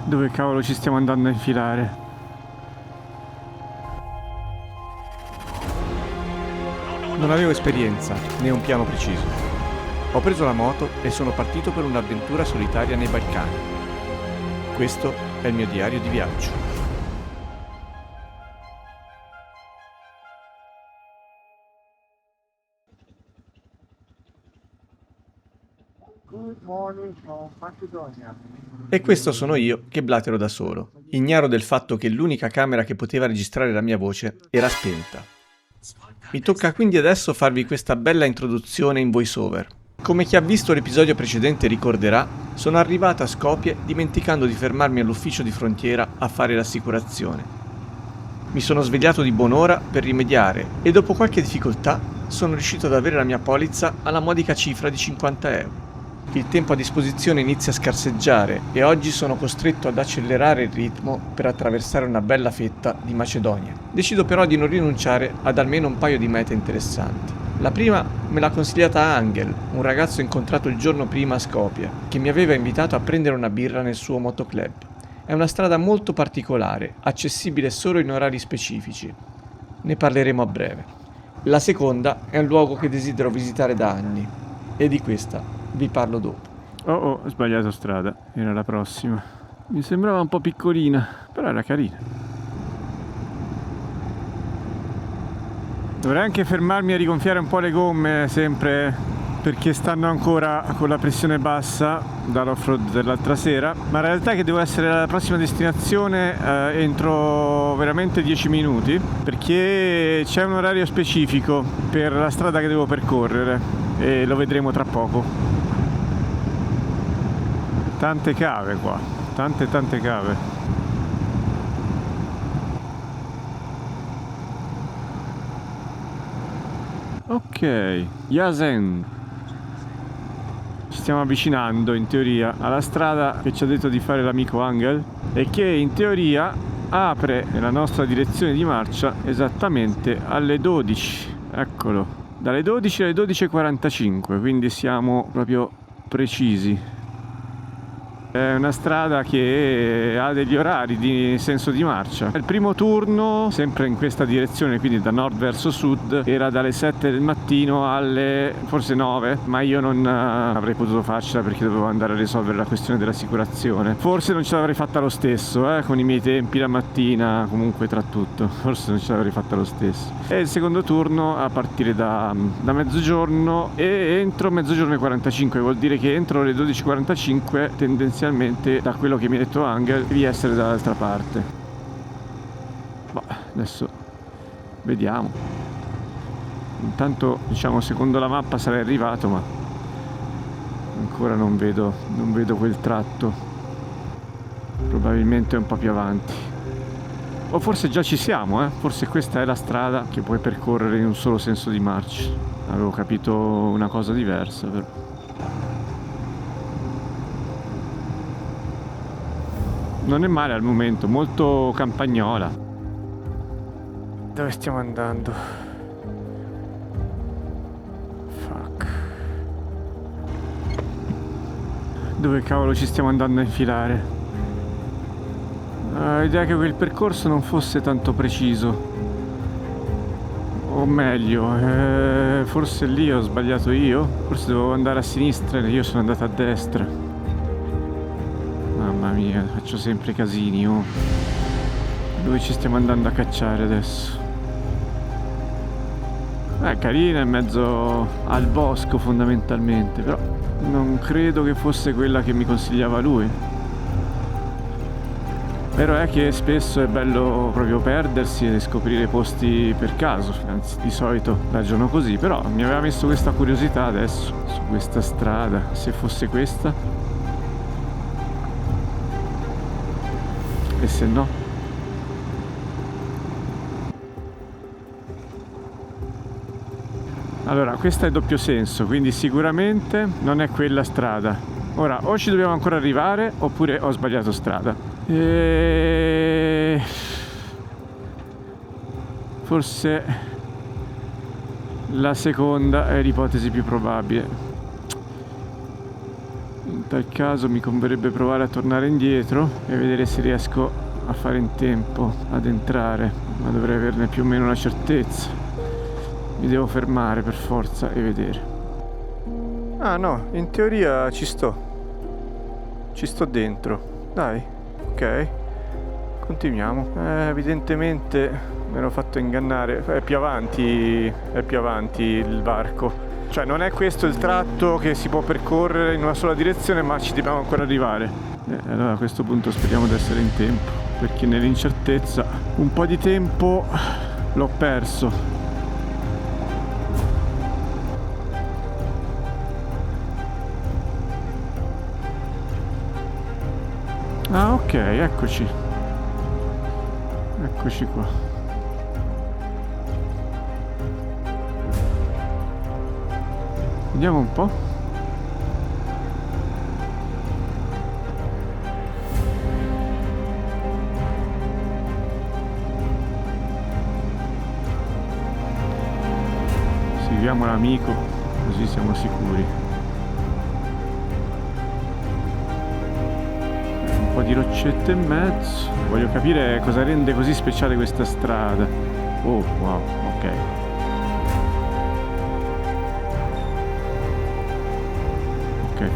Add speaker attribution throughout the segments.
Speaker 1: Dove cavolo ci stiamo andando a infilare?
Speaker 2: Non avevo esperienza, né un piano preciso. Ho preso la moto e sono partito per un'avventura solitaria nei Balcani. Questo è il mio diario di viaggio.
Speaker 1: Good morning from Macedonia.
Speaker 2: E questo sono io che blatero da solo, ignaro del fatto che l'unica camera che poteva registrare la mia voce era spenta. Mi tocca quindi adesso farvi questa bella introduzione in voiceover. Come chi ha visto l'episodio precedente ricorderà, sono arrivata a Skopje dimenticando di fermarmi all'ufficio di frontiera a fare l'assicurazione. Mi sono svegliato di buon'ora per rimediare e dopo qualche difficoltà sono riuscito ad avere la mia polizza alla modica cifra di 50 euro. Il tempo a disposizione inizia a scarseggiare e oggi sono costretto ad accelerare il ritmo per attraversare una bella fetta di Macedonia. Decido però di non rinunciare ad almeno un paio di mete interessanti. La prima me l'ha consigliata Angel, un ragazzo incontrato il giorno prima a Skopje, che mi aveva invitato a prendere una birra nel suo motoclub. È una strada molto particolare, accessibile solo in orari specifici. Ne parleremo a breve. La seconda è un luogo che desidero visitare da anni e di questa vi parlo dopo.
Speaker 1: Oh, ho sbagliato strada, era la prossima. Mi sembrava un po' piccolina, però era carina. Dovrei anche fermarmi a rigonfiare un po' le gomme, sempre, perché stanno ancora con la pressione bassa dall'off-road dell'altra sera, ma in realtà che devo essere alla prossima destinazione entro veramente 10 minuti, perché c'è un orario specifico per la strada che devo percorrere e lo vedremo tra poco. Tante cave qua, tante cave. Ok, Yasen. Ci stiamo avvicinando in teoria alla strada che ci ha detto di fare l'amico Angel e che in teoria apre nella nostra direzione di marcia esattamente alle 12. Eccolo, dalle 12 alle 12:45, quindi siamo proprio precisi. È una strada che ha degli orari di senso di marcia. Il primo turno, sempre in questa direzione, quindi da nord verso sud, era dalle 7 del mattino alle forse 9, ma io non avrei potuto farcela perché dovevo andare a risolvere la questione dell'assicurazione. Forse non ce l'avrei fatta lo stesso, con i miei tempi la mattina, comunque tra tutto, forse non ce l'avrei fatta lo stesso. E il secondo turno a partire da mezzogiorno e entro mezzogiorno e 45, vuol dire che entro le 12:45 tendenzialmente, da quello che mi ha detto Angel, devi essere dall'altra parte. Ma adesso vediamo. Intanto, diciamo, secondo la mappa sarei arrivato, ma ancora non vedo quel tratto. Probabilmente un po' più avanti. O forse già ci siamo, forse questa è la strada che puoi percorrere in un solo senso di marcia. Avevo capito una cosa diversa, però. Non è male al momento, molto campagnola. Dove stiamo andando? Fuck. Dove cavolo ci stiamo andando a infilare? L'idea che quel percorso non fosse tanto preciso. O meglio, forse lì ho sbagliato io. Forse dovevo andare a sinistra e io sono andato a destra. Mamma mia, faccio sempre casini, oh. Dove ci stiamo andando a cacciare adesso? Carina in mezzo al bosco fondamentalmente, però non credo che fosse quella che mi consigliava lui. Vero è che spesso è bello proprio perdersi e scoprire posti per caso, anzi di solito ragiono così, però mi aveva messo questa curiosità adesso su questa strada, se fosse questa. E se no? Allora, questa è doppio senso, quindi sicuramente non è quella strada. Ora, o ci dobbiamo ancora arrivare, oppure ho sbagliato strada. Forse la seconda è l'ipotesi più probabile. In tal caso mi converrebbe provare a tornare indietro e vedere se riesco a fare in tempo ad entrare, ma dovrei averne più o meno una certezza. Mi devo fermare per forza e vedere. Ah no, in teoria ci sto dentro. Dai, ok, continuiamo. Evidentemente mi ero fatto ingannare. È più avanti il varco. Cioè non è questo il tratto che si può percorrere in una sola direzione, ma ci dobbiamo ancora arrivare. Allora a questo punto speriamo di essere in tempo, perché nell'incertezza un po' di tempo l'ho perso. Ah ok, eccoci qua. Vediamo un po'. Seguiamo l'amico, così siamo sicuri. Un po' di roccette in mezzo. Voglio capire cosa rende così speciale questa strada. Oh, wow, ok.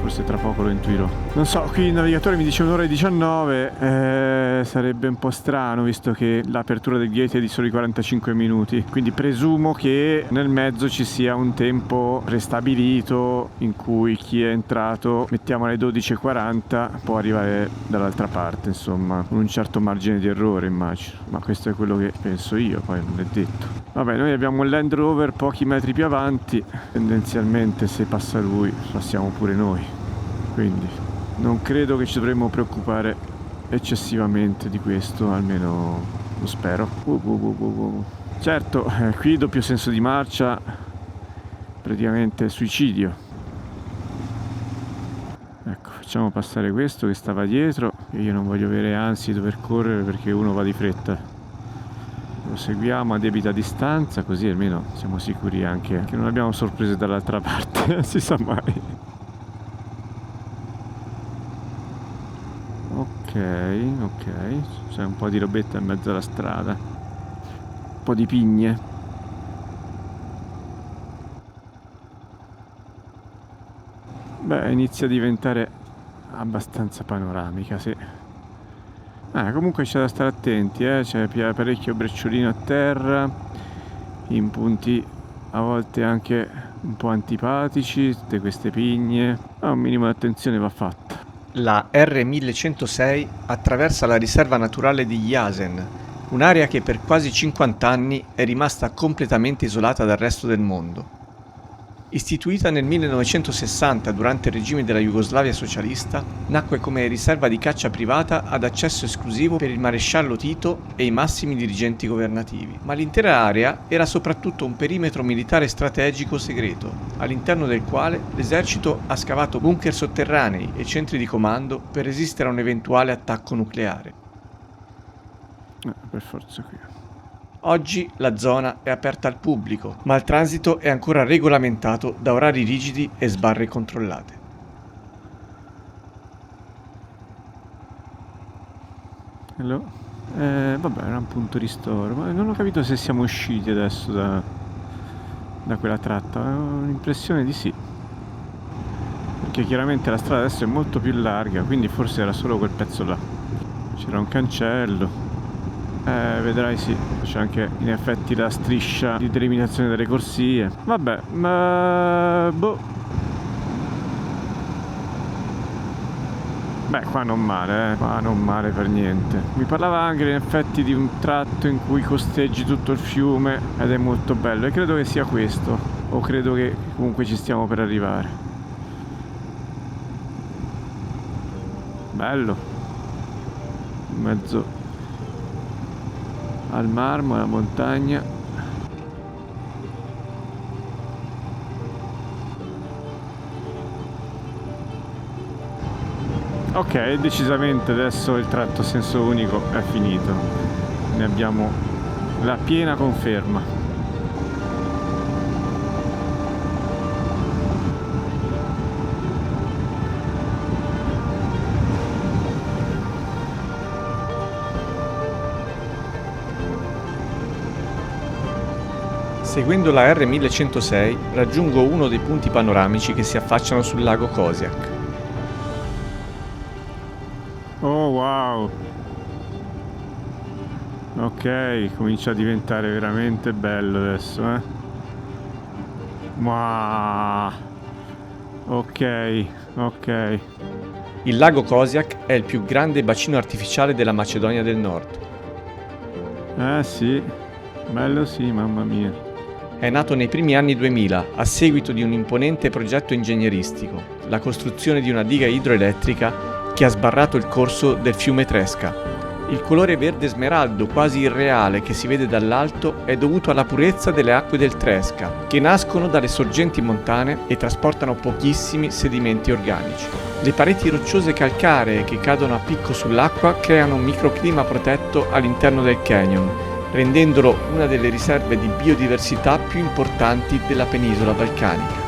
Speaker 1: Forse tra poco lo intuirò. Non so, qui il navigatore mi dice 1 ora e 19, sarebbe un po' strano visto che l'apertura del gate è di soli 45 minuti, quindi presumo che nel mezzo ci sia un tempo prestabilito in cui chi è entrato, mettiamo alle 12:40, può arrivare dall'altra parte, insomma, con un certo margine di errore immagino, ma questo è quello che penso io, poi non è detto. Vabbè, noi abbiamo un Land Rover pochi metri più avanti, tendenzialmente se passa lui passiamo pure noi, quindi non credo che ci dovremmo preoccupare eccessivamente di questo, almeno lo spero. Certo, qui doppio senso di marcia, praticamente suicidio. Ecco, facciamo passare questo che stava dietro, e io non voglio avere ansie di dover correre perché uno va di fretta. Lo seguiamo a debita distanza, così almeno siamo sicuri anche che non abbiamo sorprese dall'altra parte, non si sa mai. Ok, c'è un po' di robetta in mezzo alla strada, un po' di pigne. Beh, inizia a diventare abbastanza panoramica, sì. Comunque c'è da stare attenti, c'è parecchio brecciolino a terra, in punti a volte anche un po' antipatici, tutte queste pigne, ma un minimo di attenzione va fatta.
Speaker 2: La R1106 attraversa la riserva naturale di Yasen, un'area che per quasi 50 anni è rimasta completamente isolata dal resto del mondo. Istituita nel 1960 durante il regime della Jugoslavia socialista, nacque come riserva di caccia privata ad accesso esclusivo per il maresciallo Tito e i massimi dirigenti governativi, ma l'intera area era soprattutto un perimetro militare strategico segreto, all'interno del quale l'esercito ha scavato bunker sotterranei e centri di comando per resistere a un eventuale attacco nucleare.
Speaker 1: Per forza qui.
Speaker 2: Oggi la zona è aperta al pubblico, ma il transito è ancora regolamentato da orari rigidi e sbarre controllate.
Speaker 1: Hello? Vabbè, era un punto ristoro, ma non ho capito se siamo usciti adesso da quella tratta, ho l'impressione di sì. Perché chiaramente la strada adesso è molto più larga, quindi forse era solo quel pezzo là. C'era un cancello. Vedrai sì, c'è anche in effetti la striscia di delimitazione delle corsie. Vabbè, ma boh. Beh, qua non male, qua non male per niente. Mi parlava anche in effetti di un tratto in cui costeggi tutto il fiume ed è molto bello, e credo che sia questo, o credo che comunque ci stiamo per arrivare. Bello. In mezzo al marmo, alla montagna. Ok, decisamente adesso il tratto a senso unico è finito. Ne abbiamo la piena conferma.
Speaker 2: Seguendo la R1106 raggiungo uno dei punti panoramici che si affacciano sul lago Kosiak.
Speaker 1: Oh wow. Ok, comincia a diventare veramente bello adesso, eh. Wow. Ok, ok.
Speaker 2: Il lago Kosiak è il più grande bacino artificiale della Macedonia del Nord.
Speaker 1: Sì, bello sì, mamma mia.
Speaker 2: È nato nei primi anni 2000 a seguito di un imponente progetto ingegneristico, la costruzione di una diga idroelettrica che ha sbarrato il corso del fiume Tresca. Il colore verde smeraldo quasi irreale che si vede dall'alto è dovuto alla purezza delle acque del Tresca, che nascono dalle sorgenti montane e trasportano pochissimi sedimenti organici. Le pareti rocciose calcaree che cadono a picco sull'acqua creano un microclima protetto all'interno del canyon, rendendolo una delle riserve di biodiversità più importanti della penisola balcanica.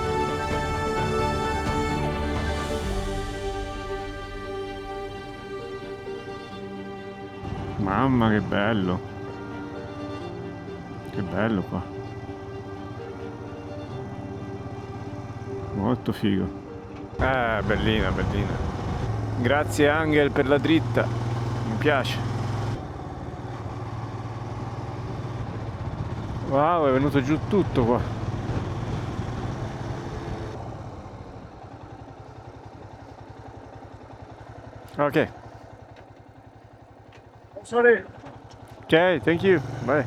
Speaker 1: Mamma che bello. Che bello qua. Molto figo. Bellina, bellina. Grazie Angel per la dritta. Mi piace. Wow, è venuto giù tutto qua. Ok. Sorry. Ok, thank you. Bye.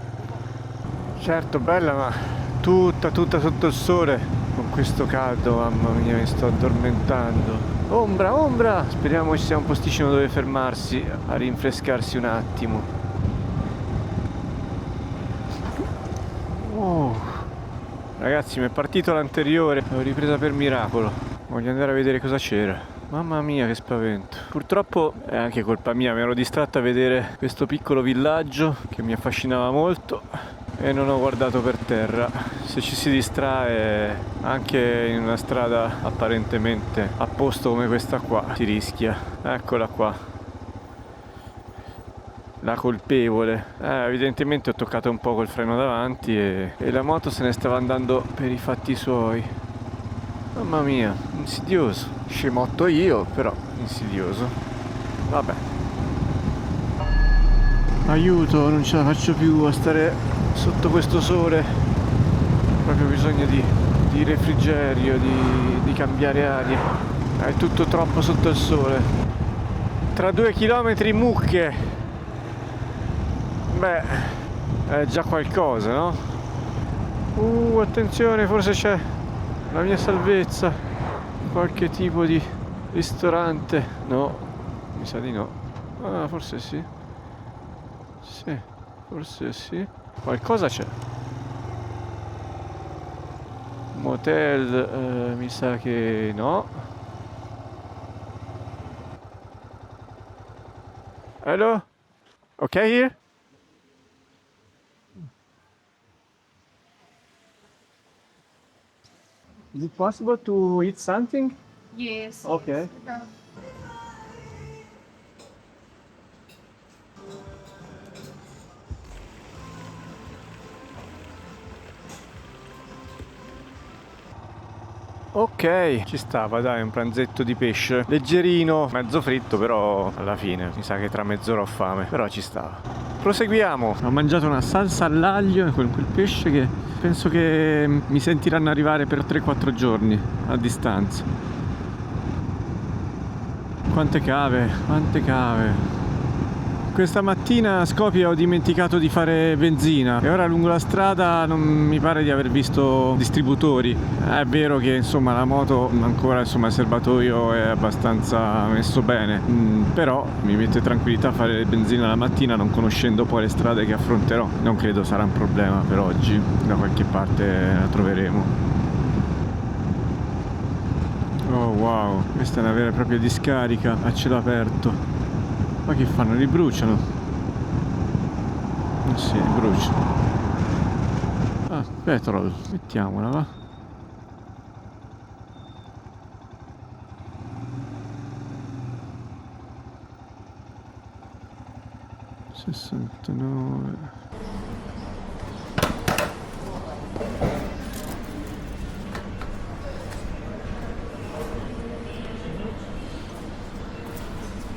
Speaker 1: Certo, bella, ma tutta sotto il sole. Con questo caldo, mamma mia, mi sto addormentando. Ombra, ombra! Speriamo ci sia un posticino dove fermarsi a rinfrescarsi un attimo. Oh. Ragazzi, mi è partito l'anteriore, l'ho ripresa per miracolo. Voglio andare a vedere cosa c'era. Mamma mia che spavento. Purtroppo è anche colpa mia, mi ero distratto a vedere questo piccolo villaggio che mi affascinava molto e non ho guardato per terra. Se ci si distrae anche in una strada apparentemente a posto come questa qua, si rischia. Eccola qua. La colpevole. Evidentemente ho toccato un po' col freno davanti e la moto se ne stava andando per i fatti suoi. Mamma mia, insidioso. Scemotto io, però insidioso. Vabbè. Aiuto, non ce la faccio più a stare sotto questo sole. Ho proprio bisogno di refrigerio, di cambiare aria. È tutto troppo sotto il sole. Tra 2 chilometri mucche. Beh, è già qualcosa, no? Attenzione, forse c'è la mia salvezza. Qualche tipo di ristorante. No, mi sa di no. Forse sì. Sì, forse sì. Qualcosa c'è. Motel, mi sa che no. Hello? Okay here? Is it possible to eat something?
Speaker 3: Yes.
Speaker 1: Okay. Ok, ci stava, dai, un pranzetto di pesce. Leggerino, mezzo fritto, però alla fine mi sa che tra mezz'ora ho fame, però ci stava. Proseguiamo. Ho mangiato una salsa all'aglio con quel pesce che penso che mi sentiranno arrivare per 3-4 giorni a distanza. Quante cave, quante cave. Questa mattina a Skopje ho dimenticato di fare benzina e ora lungo la strada non mi pare di aver visto distributori. È vero che insomma la moto ancora, insomma, il serbatoio è abbastanza messo bene, però mi mette tranquillità fare benzina la mattina non conoscendo poi le strade che affronterò. Non credo sarà un problema per oggi, da qualche parte la troveremo. Oh wow, questa è una vera e propria discarica a cielo aperto. Ma che fanno? Li bruciano? Sì, li bruciano. Petrol, mettiamola, va. $69.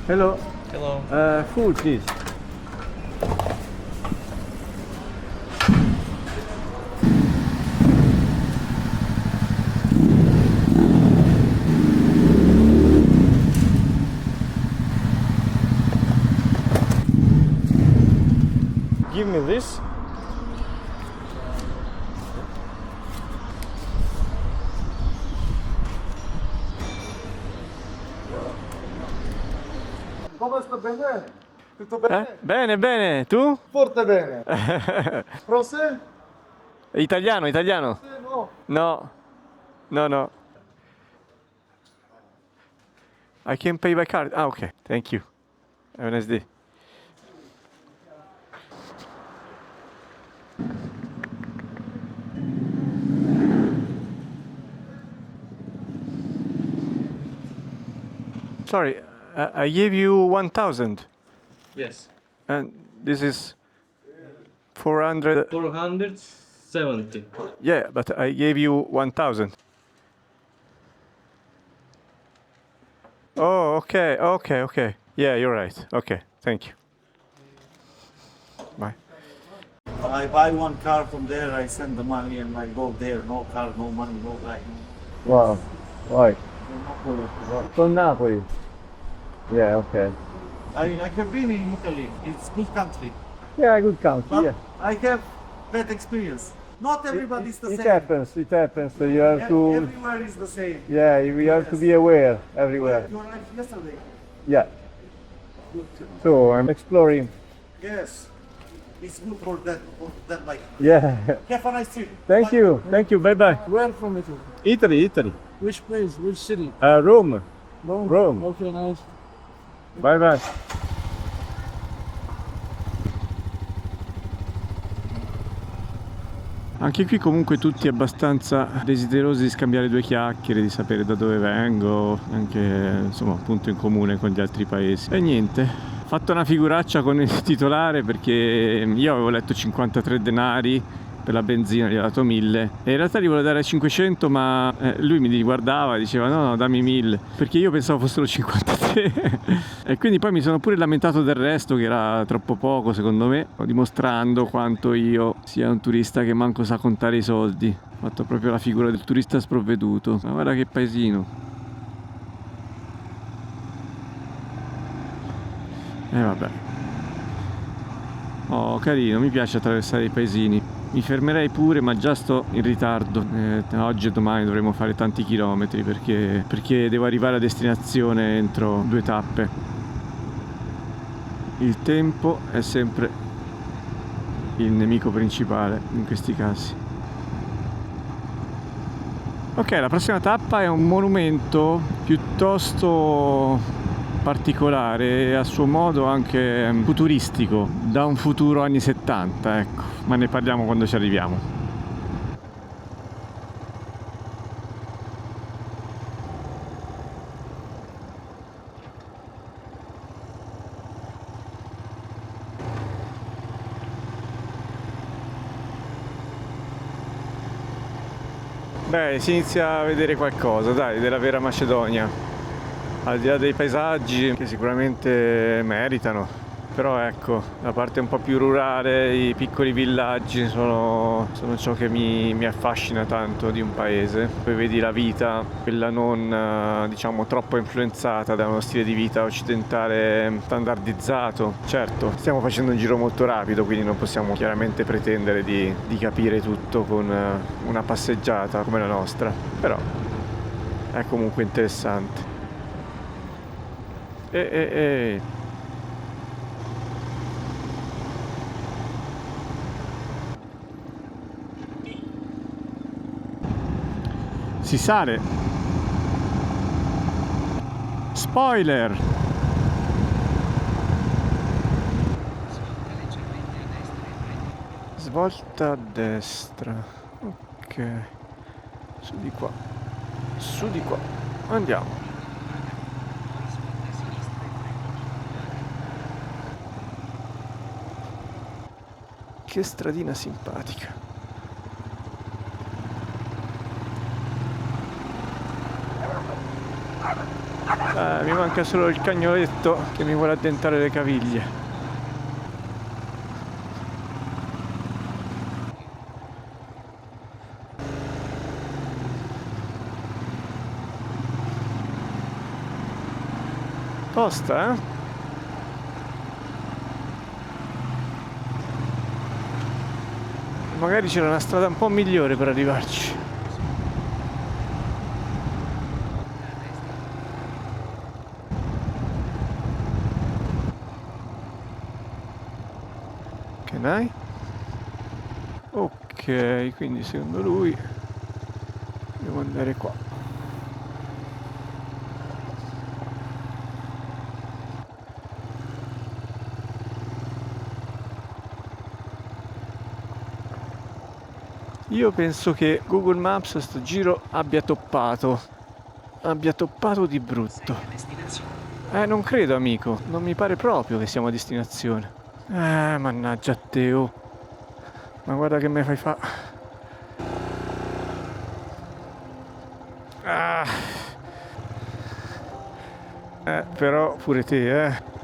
Speaker 1: Hello.
Speaker 3: Hello.
Speaker 1: Full, please. Give me this.
Speaker 4: Come sta bene? Tutto bene?
Speaker 1: Bene, bene. Tu?
Speaker 4: Forte bene. Français?
Speaker 1: Italiano, italiano.
Speaker 4: No.
Speaker 1: No. No, no. I can pay by card. Ah, okay. Thank you. Have a nice day. Sorry, I gave you 1,000,
Speaker 3: Yes.
Speaker 1: and this is 400.
Speaker 3: 470.
Speaker 1: Yeah, but I gave you 1,000. Oh, okay, okay, okay. Yeah, you're right. Okay, thank you. Bye.
Speaker 5: I buy one car from there, I send the money and I go there. No car, no money, no guy.
Speaker 4: Wow. Why?
Speaker 5: No
Speaker 4: From Napoli. Yeah, okay.
Speaker 5: I have been in Italy. It's good country.
Speaker 4: Yeah, good country.
Speaker 5: But
Speaker 4: Yeah.
Speaker 5: I have bad experience. Not everybody is the
Speaker 4: It
Speaker 5: same.
Speaker 4: happens. It happens. So you have to.
Speaker 5: Everywhere is the same.
Speaker 4: Yeah, you have to be aware everywhere.
Speaker 5: You arrived yesterday.
Speaker 4: Yeah. So I'm exploring.
Speaker 5: Yes. It's good for that like.
Speaker 4: Yeah.
Speaker 5: Have a nice trip.
Speaker 4: Thank
Speaker 5: Bye.
Speaker 4: you. Thank you. Bye bye.
Speaker 6: Where from Italy?
Speaker 4: Italy, Italy.
Speaker 6: Which place? Which city?
Speaker 4: Rome.
Speaker 6: Rome.
Speaker 4: Rome.
Speaker 6: Okay, nice.
Speaker 4: Bye bye.
Speaker 1: Anche qui comunque tutti abbastanza desiderosi di scambiare due chiacchiere, di sapere da dove vengo, anche insomma un punto in comune con gli altri paesi. E niente, ho fatto una figuraccia con il titolare perché io avevo letto 53 denari per la benzina, gli ho dato 1000 e in realtà gli volevo dare 500, ma lui mi guardava e diceva no, dammi 1000, perché io pensavo fossero 53 e quindi poi mi sono pure lamentato del resto, che era troppo poco secondo me, dimostrando quanto io sia un turista che manco sa contare i soldi. Ho fatto proprio la figura del turista sprovveduto. Ma guarda che paesino. E vabbè. Oh, carino, mi piace attraversare i paesini. Mi fermerei pure, ma già sto in ritardo. Oggi e domani dovremo fare tanti chilometri perché devo arrivare a destinazione entro 2 tappe. Il tempo è sempre il nemico principale in questi casi. Ok, la prossima tappa è un monumento piuttosto particolare e a suo modo anche futuristico, da un futuro anni 70, ecco, ma ne parliamo quando ci arriviamo. Beh, si inizia a vedere qualcosa, dai, della vera Macedonia. Al di là dei paesaggi che sicuramente meritano, però ecco, la parte un po' più rurale, i piccoli villaggi sono ciò che mi affascina tanto di un paese. Poi vedi la vita, quella non diciamo troppo influenzata da uno stile di vita occidentale standardizzato. Certo, stiamo facendo un giro molto rapido, quindi non possiamo chiaramente pretendere di capire tutto con una passeggiata come la nostra, però è comunque interessante. Si sale. Spoiler. Svolta a destra. Ok. Su di qua. Su di qua. Andiamo. Che stradina simpatica. Mi manca solo il cagnoletto che mi vuole addentare le caviglie. Tosta, eh? Magari c'era una strada un po' migliore per arrivarci. Che dai? Ok, quindi secondo lui devo andare qua. Io penso che Google Maps a sto giro abbia toppato di brutto. Non credo, amico, non mi pare proprio che siamo a destinazione. Mannaggia a te, oh. Ma guarda che me fai fa. Però pure te, eh.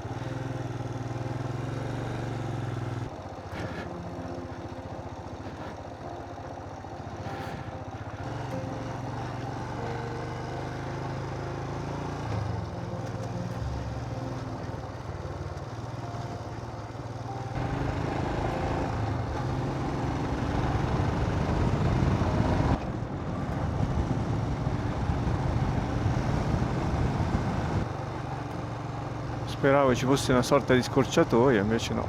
Speaker 1: Speravo ci fosse una sorta di scorciatoia, invece no.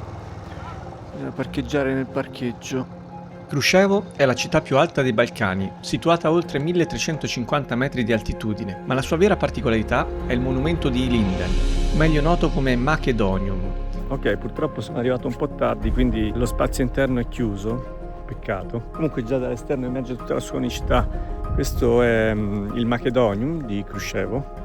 Speaker 1: Bisogna parcheggiare nel parcheggio.
Speaker 2: Kruscevo è la città più alta dei Balcani, situata a oltre 1350 metri di altitudine, ma la sua vera particolarità è il monumento di Ilinden, meglio noto come Macedonium.
Speaker 1: Ok, purtroppo sono arrivato un po' tardi, quindi lo spazio interno è chiuso. Peccato. Comunque già dall'esterno emerge tutta la sua unicità. Questo è il Macedonium di Kruscevo.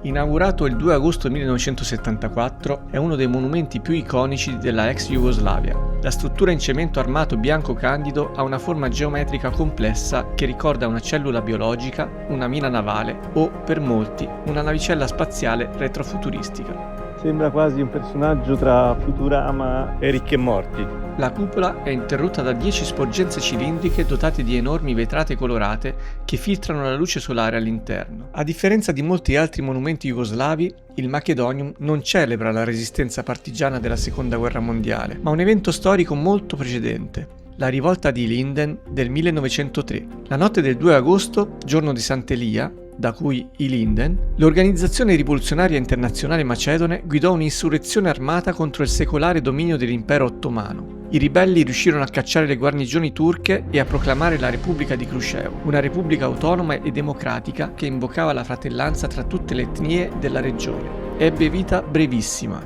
Speaker 2: Inaugurato il 2 agosto 1974, è uno dei monumenti più iconici della ex Jugoslavia. La struttura in cemento armato bianco candido ha una forma geometrica complessa che ricorda una cellula biologica, una mina navale o, per molti, una navicella spaziale retrofuturistica.
Speaker 1: Sembra quasi un personaggio tra Futurama e Ricchi e Morti.
Speaker 2: La cupola è interrotta da 10 sporgenze cilindriche dotate di enormi vetrate colorate che filtrano la luce solare all'interno. A differenza di molti altri monumenti jugoslavi, il Macedonium non celebra la resistenza partigiana della Seconda Guerra Mondiale, ma un evento storico molto precedente. La rivolta di Ilinden del 1903. La notte del 2 agosto, giorno di Sant'Elia, da cui Ilinden, l'Organizzazione Rivoluzionaria Internazionale Macedone guidò un'insurrezione armata contro il secolare dominio dell'Impero Ottomano. I ribelli riuscirono a cacciare le guarnigioni turche e a proclamare la Repubblica di Kruscevo, una repubblica autonoma e democratica che invocava la fratellanza tra tutte le etnie della regione. Ebbe vita brevissima,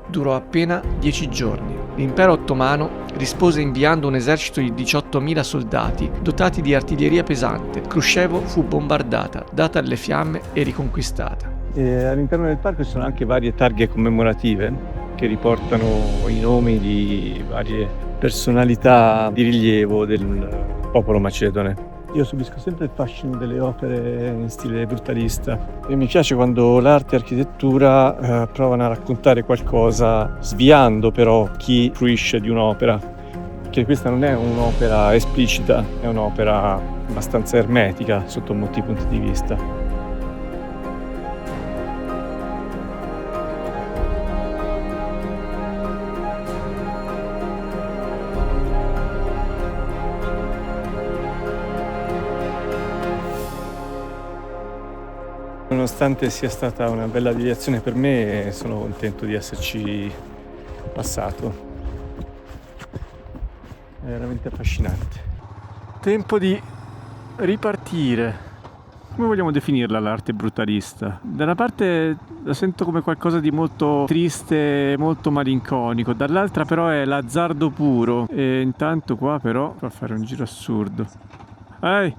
Speaker 2: durò appena 10 giorni. L'impero ottomano rispose inviando un esercito di 18.000 soldati dotati di artiglieria pesante. Kruscevo fu bombardata, data alle fiamme e riconquistata.
Speaker 1: E all'interno del parco ci sono anche varie targhe commemorative che riportano i nomi di varie personalità di rilievo del popolo macedone. Io subisco sempre il fascino delle opere in stile brutalista e mi piace quando l'arte e l'architettura provano a raccontare qualcosa sviando però chi fruisce di un'opera, perché questa non è un'opera esplicita, è un'opera abbastanza ermetica sotto molti punti di vista. Nonostante sia stata una bella deviazione per me, sono contento di esserci passato. È veramente affascinante. Tempo di ripartire. Come vogliamo definirla l'arte brutalista? Da una parte la sento come qualcosa di molto triste, molto malinconico, dall'altra però è l'azzardo puro. E intanto qua però fa fare un giro assurdo. Ehi!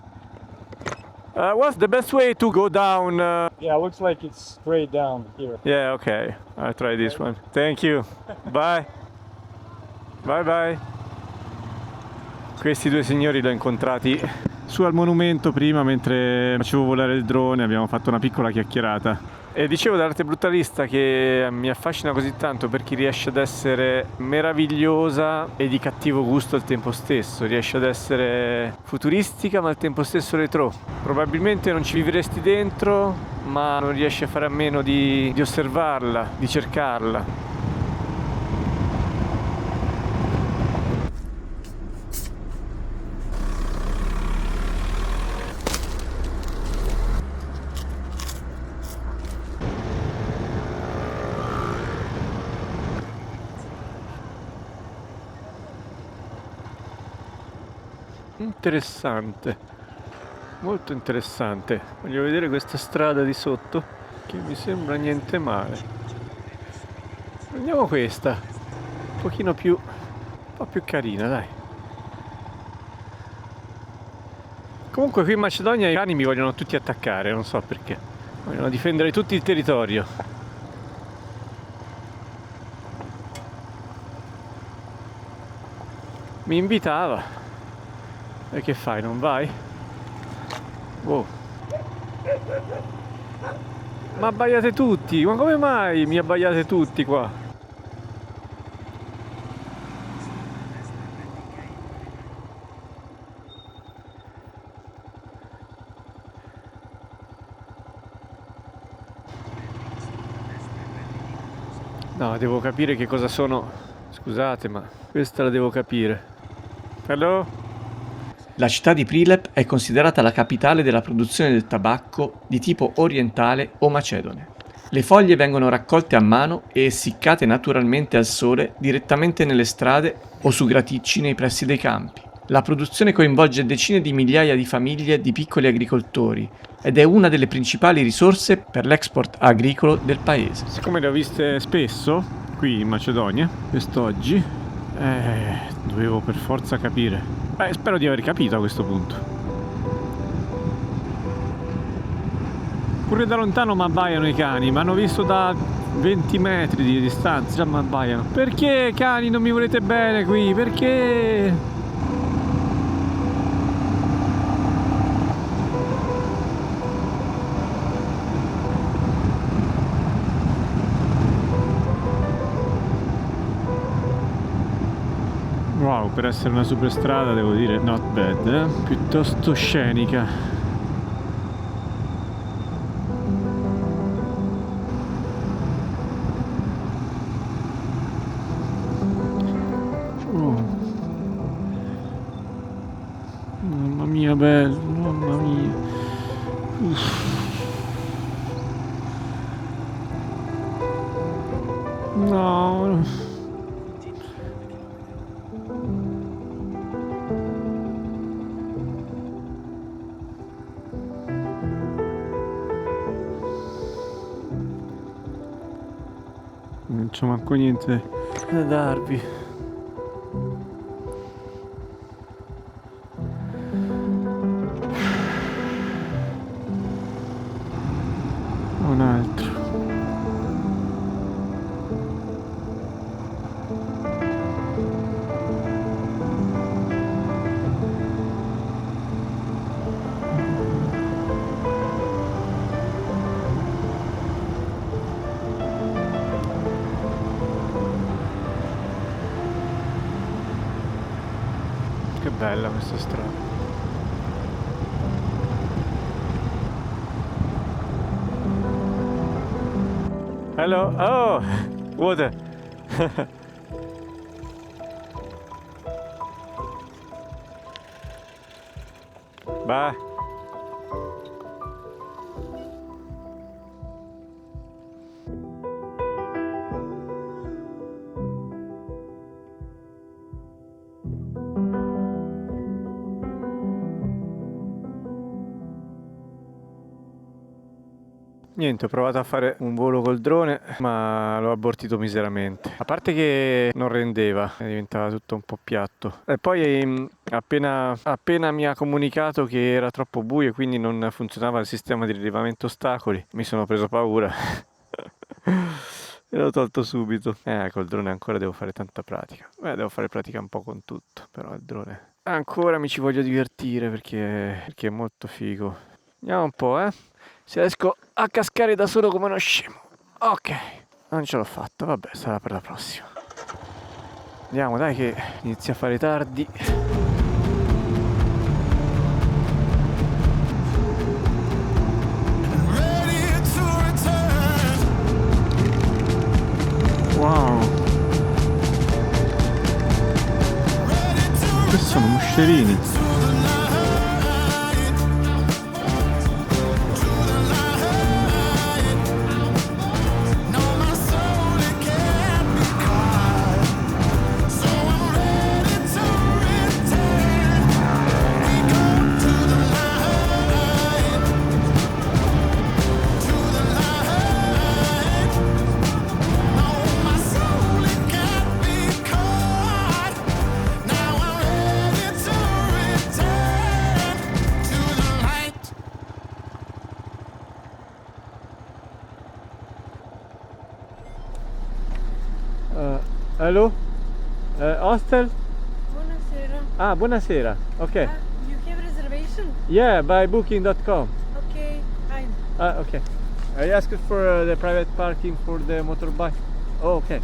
Speaker 1: What's the best way to go down?
Speaker 4: Yeah, looks like it's straight down here.
Speaker 1: Yeah, okay. I'll try this one. Thank you. Bye. Bye bye. Questi due signori li ho incontrati su al monumento prima mentre facevo volare il drone, abbiamo fatto una piccola chiacchierata. E dicevo dell'arte brutalista che mi affascina così tanto perché riesce ad essere meravigliosa e di cattivo gusto al tempo stesso, riesce ad essere futuristica ma al tempo stesso retro. Probabilmente non ci vivresti dentro, ma non riesci a fare a meno di osservarla, di cercarla. Interessante, molto interessante. Voglio vedere questa strada di sotto che mi sembra niente male. Prendiamo questa, un pochino più, un po' più carina, dai. Comunque qui in Macedonia i cani mi vogliono tutti attaccare, non so perché. Vogliono difendere tutto il territorio. Mi invitava. E che fai, non vai? Wow. Ma abbaiate tutti! Ma come mai mi abbaiate tutti qua? No, devo capire che cosa sono. Scusate, ma questa la devo capire. Hello?
Speaker 2: La città di Prilep è considerata la capitale della produzione del tabacco di tipo orientale o macedone. Le foglie vengono raccolte a mano e essiccate naturalmente al sole direttamente nelle strade o su graticci nei pressi dei campi. La produzione coinvolge decine di migliaia di famiglie di piccoli agricoltori ed è una delle principali risorse per l'export agricolo del paese.
Speaker 1: Siccome le ho viste spesso qui in Macedonia, quest'oggi, dovevo per forza capire. Spero di aver capito a questo punto. Pure da lontano mi abbaiano i cani, mi hanno visto da 20 metri di distanza, già mi abbaiano. Perché cani non mi volete bene qui? Perché? Wow, per essere una superstrada devo dire not bad, piuttosto scenica. Oh. Mamma mia, bello, mamma mia. Uff. No. Non c'è manco niente da darvi. Un altro. Che bella questa strada. Hello. Oh, water. Bye. Niente, ho provato a fare un volo col drone, ma l'ho abortito miseramente. A parte che non rendeva, diventava tutto un po' piatto. E poi appena mi ha comunicato che era troppo buio e quindi non funzionava il sistema di rilevamento ostacoli, mi sono preso paura. E l'ho tolto subito. Col drone ancora devo fare tanta pratica. Devo fare pratica un po' con tutto, però il drone ancora mi ci voglio divertire perché è molto figo. Andiamo un po', Se riesco a cascare da solo come uno scemo. Ok, non ce l'ho fatta, vabbè, sarà per la prossima. Andiamo, dai che inizia a fare tardi. Wow. Questi sono moscerini. Hello? Hostel?
Speaker 7: Buonasera.
Speaker 1: Ah, buonasera. Ok.
Speaker 7: You have reservation?
Speaker 1: Yeah, by booking.com.
Speaker 7: Okay, fine.
Speaker 1: Ah, okay. I asked for the private parking for the motorbike. Oh, okay.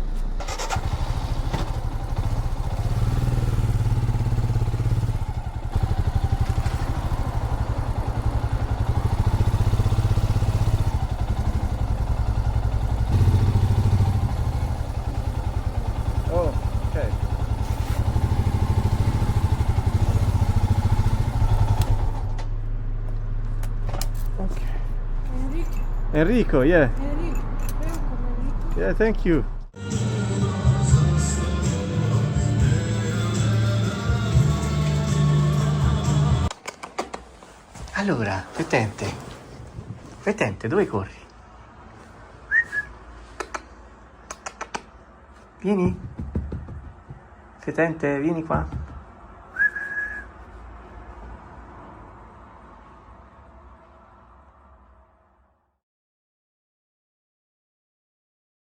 Speaker 1: Oh, okay. Okay. Enrico, yeah.
Speaker 7: Enrico, welcome Enrico.
Speaker 1: Yeah, thank you.
Speaker 2: Allora, fetente. Fetente, dove corri? Vieni. Fetente, vieni qua.